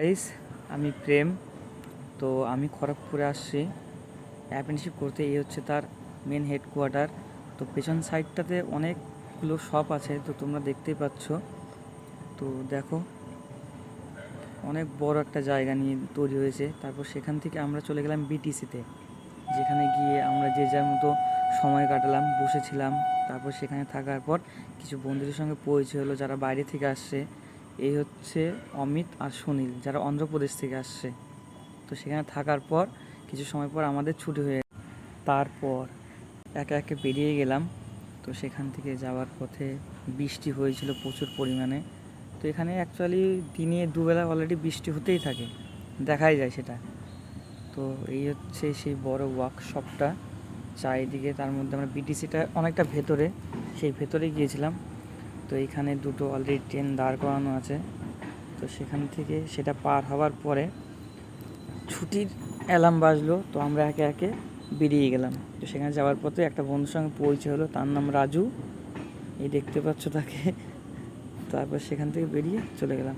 Guys, আমি প্রেম। তো আমি খড়গপুরে আসছি অ্যাপ্রেন্টিসশিপ করতে। এই হচ্ছে তার মেন হেডকোয়ার্টার। তো পেছন সাইডটাতে অনেকগুলো শপ আছে, তো তোমরা দেখতেই পাচ্ছ। তো দেখো, অনেক বড় একটা জায়গা নিয়ে তৈরি হয়েছে। তারপর সেখান থেকে আমরা চলে গেলাম বিটিসিতে, যেখানে গিয়ে আমরা যে যার মতো সময় কাটালাম, বসেছিলাম। তারপর সেখানে থাকার পর কিছু বন্ধুদের সঙ্গে পরিচয় হলো, যারা বাইরে থেকে আসছে। এই হচ্ছে অমিত আর সুনীল, যারা অন্ধ্রপ্রদেশ থেকে আসছে। তো সেখানে থাকার পর কিছু সময় পর আমাদের ছুটি হয়ে তারপর একে একে বেরিয়ে গেলাম। তো সেখান থেকে যাওয়ার পথে বৃষ্টি হয়েছিল প্রচুর পরিমাণে। তো এখানে অ্যাকচুয়ালি দিনে দুবেলা অলরেডি বৃষ্টি হতেই থাকে, দেখাই যায় সেটা। তো এই হচ্ছে সেই বড় ওয়ার্কশপটা চারিদিকে। তার মধ্যে আমরা বিটিসিটা অনেকটা ভেতরে, সেই ভেতরে গিয়েছিলাম। তো এইখানে দুটো অলরেডি ট্রেন দাঁড় করানো আছে। তো সেখান থেকে সেটা পার হওয়ার পরে ছুটির অ্যালার্ম বাজলো, তো আমরা একে একে বেরিয়ে গেলাম। তো সেখানে যাওয়ার পথে একটা বন্ধুর সঙ্গে পরিচয় হলো, তার নাম রাজু, এই দেখতে পাচ্ছ তাকে। তারপর সেখান থেকে বেরিয়ে চলে গেলাম।